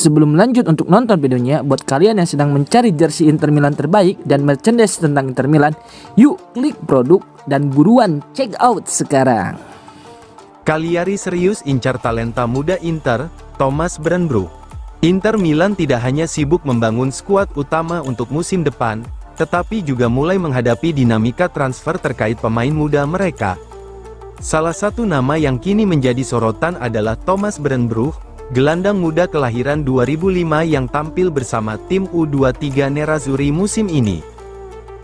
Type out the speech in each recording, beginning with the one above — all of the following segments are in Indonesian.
Sebelum lanjut untuk nonton videonya, buat kalian yang sedang mencari jersey Inter Milan terbaik dan merchandise tentang Inter Milan, yuk klik produk dan buruan check out sekarang. Cagliari serius incar talenta muda Inter, Thomas Brandbroek. Inter Milan tidak hanya sibuk membangun skuad utama untuk musim depan, tetapi juga mulai menghadapi dinamika transfer terkait pemain muda mereka. Salah satu nama yang kini menjadi sorotan adalah Thomas Brandbroek, gelandang muda kelahiran 2005 yang tampil bersama tim U23 Nerazzurri musim ini.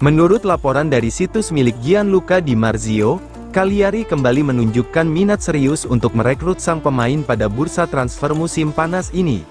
Menurut laporan dari situs milik Gianluca Di Marzio, Cagliari kembali menunjukkan minat serius untuk merekrut sang pemain pada bursa transfer musim panas ini.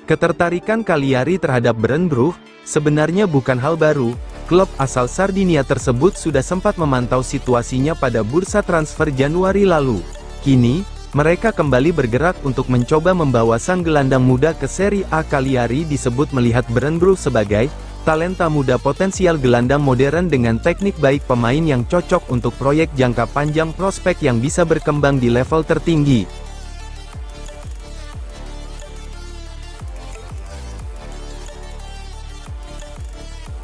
Ketertarikan Cagliari terhadap Brandbroek sebenarnya bukan hal baru. Klub asal Sardinia tersebut sudah sempat memantau situasinya pada bursa transfer Januari lalu. Kini, mereka kembali bergerak untuk mencoba membawa sang gelandang muda ke Serie A. Cagliari disebut melihat Brandbroek sebagai talenta muda potensial gelandang modern dengan teknik baik, pemain yang cocok untuk proyek jangka panjang, prospek yang bisa berkembang di level tertinggi.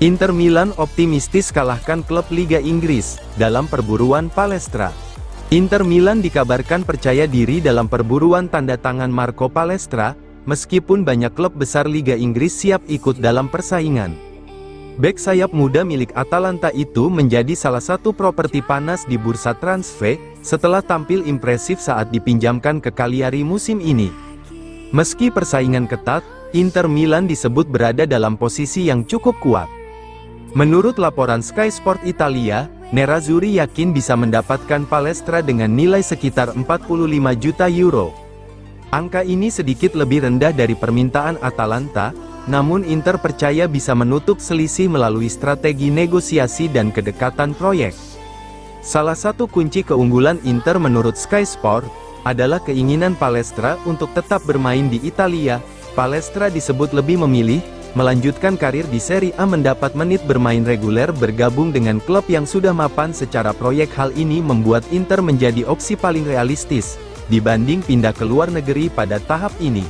Inter Milan optimistis kalahkan klub Liga Inggris dalam perburuan Palestra. Inter Milan dikabarkan percaya diri dalam perburuan tanda tangan Marco Palestra, meskipun banyak klub besar Liga Inggris siap ikut dalam persaingan. Bek sayap muda milik Atalanta itu menjadi salah satu properti panas di bursa transfer, setelah tampil impresif saat dipinjamkan ke Cagliari musim ini. Meski persaingan ketat, Inter Milan disebut berada dalam posisi yang cukup kuat. Menurut laporan Sky Sport Italia, Nerazzurri yakin bisa mendapatkan Palestra dengan nilai sekitar 45 juta euro. Angka ini sedikit lebih rendah dari permintaan Atalanta, namun Inter percaya bisa menutup selisih melalui strategi negosiasi dan kedekatan proyek. Salah satu kunci keunggulan Inter menurut Sky Sport adalah keinginan Palestra untuk tetap bermain di Italia. Palestra disebut lebih memilih melanjutkan karir di Serie A, mendapat menit bermain reguler, bergabung dengan klub yang sudah mapan secara proyek. Hal ini membuat Inter menjadi opsi paling realistis dibanding pindah ke luar negeri pada tahap ini.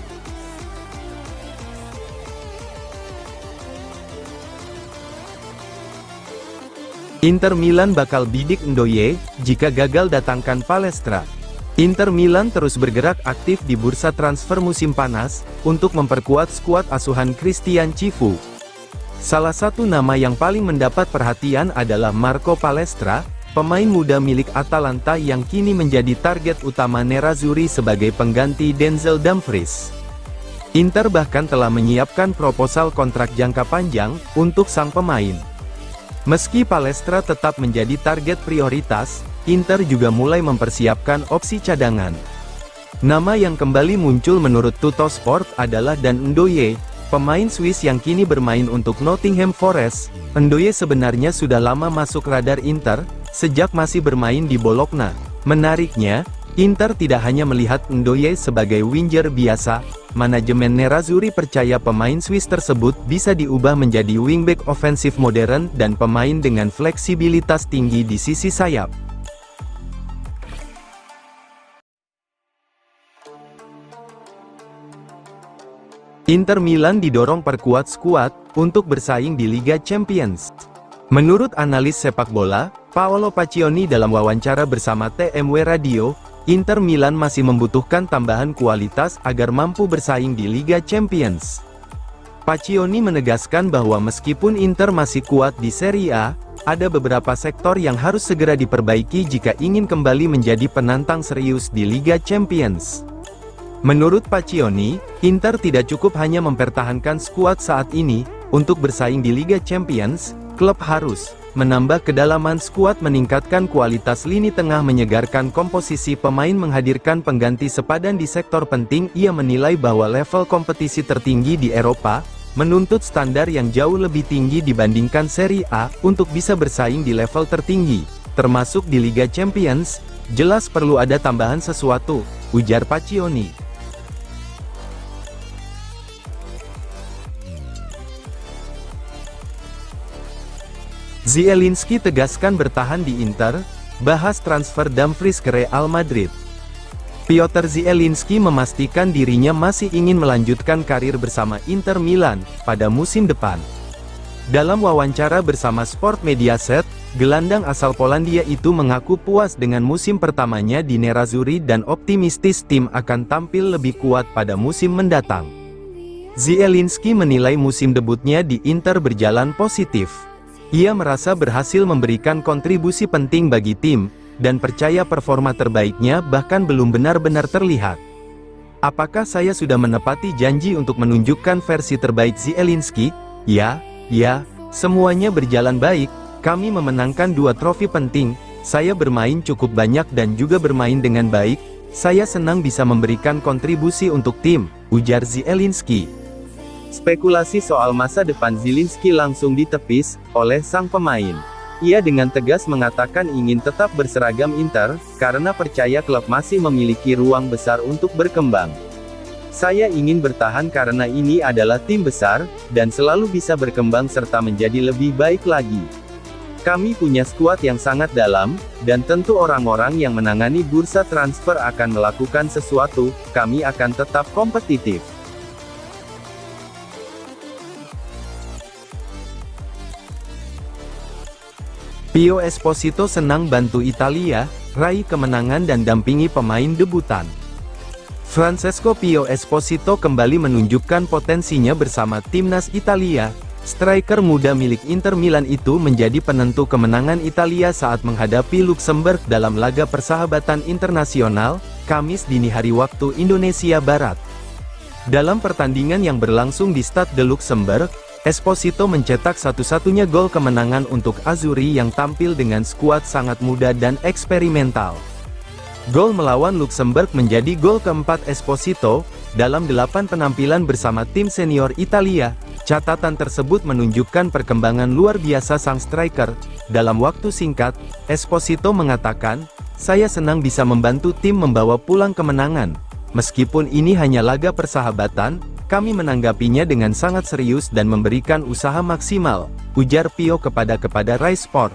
Inter Milan bakal bidik Ndoye jika gagal datangkan Palestra. Inter Milan terus bergerak aktif di bursa transfer musim panas, untuk memperkuat skuad asuhan Christian Cifu. Salah satu nama yang paling mendapat perhatian adalah Marco Palestra, pemain muda milik Atalanta yang kini menjadi target utama Nerazzurri sebagai pengganti Denzel Dumfries. Inter bahkan telah menyiapkan proposal kontrak jangka panjang untuk sang pemain. Meski Palestra tetap menjadi target prioritas, Inter juga mulai mempersiapkan opsi cadangan. Nama yang kembali muncul menurut Tuttosport adalah Dan Ndoye, pemain Swiss yang kini bermain untuk Nottingham Forest. Ndoye sebenarnya sudah lama masuk radar Inter, sejak masih bermain di Bologna. Menariknya, Inter tidak hanya melihat Ndoye sebagai winger biasa. Manajemen Nerazzurri percaya pemain Swiss tersebut bisa diubah menjadi wingback ofensif modern dan pemain dengan fleksibilitas tinggi di sisi sayap. Inter Milan didorong perkuat skuad untuk bersaing di Liga Champions. Menurut analis sepak bola, Paolo Paccioni dalam wawancara bersama TMW Radio, Inter Milan masih membutuhkan tambahan kualitas agar mampu bersaing di Liga Champions. Paccioni menegaskan bahwa meskipun Inter masih kuat di Serie A, ada beberapa sektor yang harus segera diperbaiki jika ingin kembali menjadi penantang serius di Liga Champions. Menurut Paccioni, Inter tidak cukup hanya mempertahankan skuad saat ini. Untuk bersaing di Liga Champions, klub harus menambah kedalaman skuad, meningkatkan kualitas lini tengah, menyegarkan komposisi pemain, menghadirkan pengganti sepadan di sektor penting. Ia menilai bahwa level kompetisi tertinggi di Eropa menuntut standar yang jauh lebih tinggi dibandingkan Serie A untuk bisa bersaing di level tertinggi, termasuk di Liga Champions. Jelas perlu ada tambahan sesuatu, ujar Paccioni. Zielinski tegaskan bertahan di Inter, bahas transfer Dumfries ke Real Madrid. Piotr Zielinski memastikan dirinya masih ingin melanjutkan karir bersama Inter Milan pada musim depan. Dalam wawancara bersama Sport Mediaset, gelandang asal Polandia itu mengaku puas dengan musim pertamanya di Nerazzurri dan optimistis tim akan tampil lebih kuat pada musim mendatang. Zielinski menilai musim debutnya di Inter berjalan positif. Ia merasa berhasil memberikan kontribusi penting bagi tim, dan percaya performa terbaiknya bahkan belum benar-benar terlihat. Apakah saya sudah menepati janji untuk menunjukkan versi terbaik Zielinski? Ya, semuanya berjalan baik, kami memenangkan 2 trofi penting, saya bermain cukup banyak dan juga bermain dengan baik, saya senang bisa memberikan kontribusi untuk tim, ujar Zielinski. Spekulasi soal masa depan Zielinski langsung ditepis oleh sang pemain. Ia dengan tegas mengatakan ingin tetap berseragam Inter, karena percaya klub masih memiliki ruang besar untuk berkembang. Saya ingin bertahan karena ini adalah tim besar, dan selalu bisa berkembang serta menjadi lebih baik lagi. Kami punya skuad yang sangat dalam, dan tentu orang-orang yang menangani bursa transfer akan melakukan sesuatu, kami akan tetap kompetitif. Pio Esposito senang bantu Italia, raih kemenangan dan dampingi pemain debutan. Francesco Pio Esposito kembali menunjukkan potensinya bersama timnas Italia. Striker muda milik Inter Milan itu menjadi penentu kemenangan Italia saat menghadapi Luxembourg dalam laga persahabatan internasional, Kamis dini hari waktu Indonesia Barat. Dalam pertandingan yang berlangsung di Stade de Luxembourg, Esposito mencetak satu-satunya gol kemenangan untuk Azzurri yang tampil dengan skuad sangat muda dan eksperimental. Gol melawan Luxembourg menjadi gol keempat Esposito, dalam 8 penampilan bersama tim senior Italia. Catatan tersebut menunjukkan perkembangan luar biasa sang striker. Dalam waktu singkat, Esposito mengatakan, "Saya senang bisa membantu tim membawa pulang kemenangan. Meskipun ini hanya laga persahabatan, kami menanggapinya dengan sangat serius dan memberikan usaha maksimal," ujar Pio kepada Rai Sport.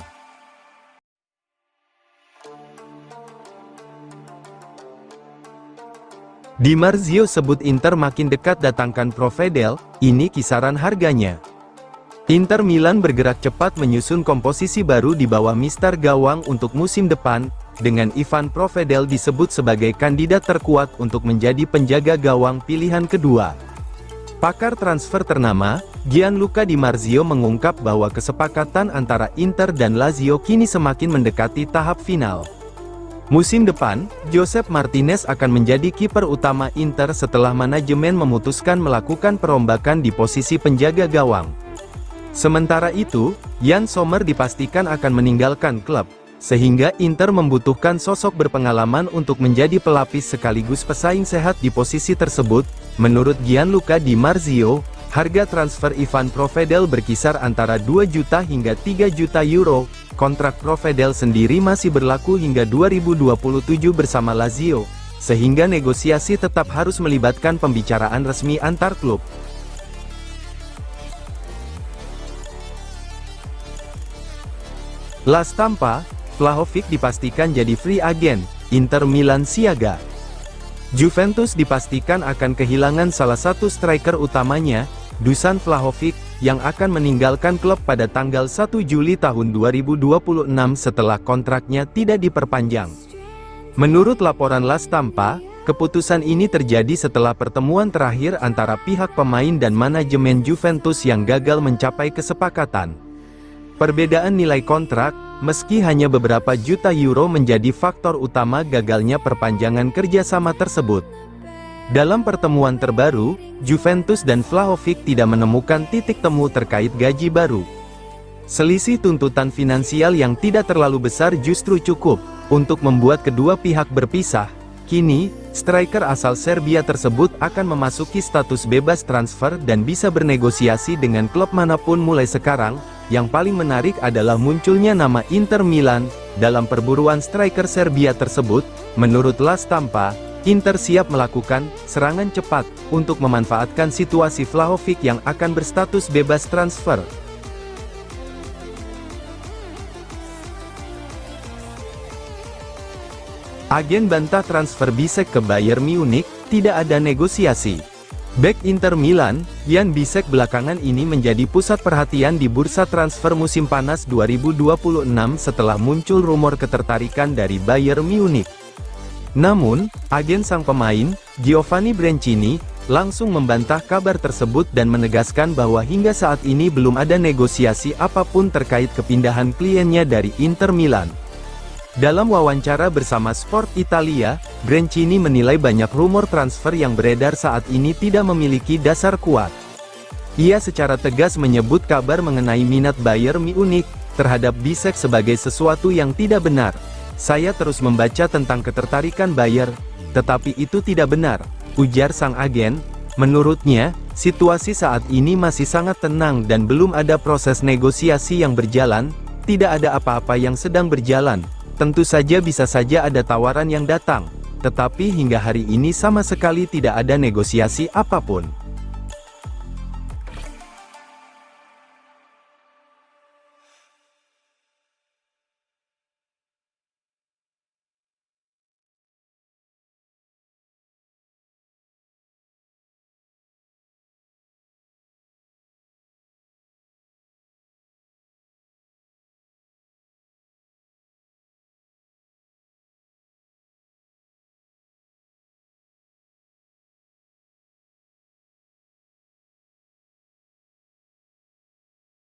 Di Marzio sebut Inter makin dekat datangkan Provedel, ini kisaran harganya. Inter Milan bergerak cepat menyusun komposisi baru di bawah Mister Gawang untuk musim depan, dengan Ivan Provedel disebut sebagai kandidat terkuat untuk menjadi penjaga gawang pilihan kedua. Pakar transfer ternama, Gianluca Di Marzio mengungkap bahwa kesepakatan antara Inter dan Lazio kini semakin mendekati tahap final. Musim depan, Josep Martinez akan menjadi kiper utama Inter setelah manajemen memutuskan melakukan perombakan di posisi penjaga gawang. Sementara itu, Jan Sommer dipastikan akan meninggalkan klub, sehingga Inter membutuhkan sosok berpengalaman untuk menjadi pelapis sekaligus pesaing sehat di posisi tersebut. Menurut Gianluca Di Marzio, harga transfer Ivan Provedel berkisar antara 2 juta hingga 3 juta euro. Kontrak Provedel sendiri masih berlaku hingga 2027 bersama Lazio, sehingga negosiasi tetap harus melibatkan pembicaraan resmi antar klub. La Stampa, Vlahovic dipastikan jadi free agent, Inter Milan siaga. Juventus dipastikan akan kehilangan salah satu striker utamanya, Dusan Vlahovic, yang akan meninggalkan klub pada tanggal 1 Juli tahun 2026 setelah kontraknya tidak diperpanjang. Menurut laporan La Stampa, keputusan ini terjadi setelah pertemuan terakhir antara pihak pemain dan manajemen Juventus yang gagal mencapai kesepakatan. Perbedaan nilai kontrak, meski hanya beberapa juta euro menjadi faktor utama gagalnya perpanjangan kerjasama tersebut. Dalam pertemuan terbaru, Juventus dan Vlahovic tidak menemukan titik temu terkait gaji baru. Selisih tuntutan finansial yang tidak terlalu besar justru cukup untuk membuat kedua pihak berpisah. Kini, striker asal Serbia tersebut akan memasuki status bebas transfer dan bisa bernegosiasi dengan klub manapun mulai sekarang. Yang paling menarik adalah munculnya nama Inter Milan dalam perburuan striker Serbia tersebut. Menurut La Stampa, Inter siap melakukan serangan cepat untuk memanfaatkan situasi Vlahovic yang akan berstatus bebas transfer. Agen bantah transfer Bisek ke Bayern Munich, tidak ada negosiasi. Bek Inter Milan, Jan Bisek belakangan ini menjadi pusat perhatian di bursa transfer musim panas 2026 setelah muncul rumor ketertarikan dari Bayern Munich. Namun, agen sang pemain, Giovanni Brancini, langsung membantah kabar tersebut dan menegaskan bahwa hingga saat ini belum ada negosiasi apapun terkait kepindahan kliennya dari Inter Milan. Dalam wawancara bersama Sport Italia, Brancini menilai banyak rumor transfer yang beredar saat ini tidak memiliki dasar kuat. Ia secara tegas menyebut kabar mengenai minat Bayern Munich terhadap Bisek sebagai sesuatu yang tidak benar. Saya terus membaca tentang ketertarikan Bayern, tetapi itu tidak benar, ujar sang agen. Menurutnya, situasi saat ini masih sangat tenang dan belum ada proses negosiasi yang berjalan, tidak ada apa-apa yang sedang berjalan. Tentu saja bisa saja ada tawaran yang datang, tetapi hingga hari ini sama sekali tidak ada negosiasi apapun.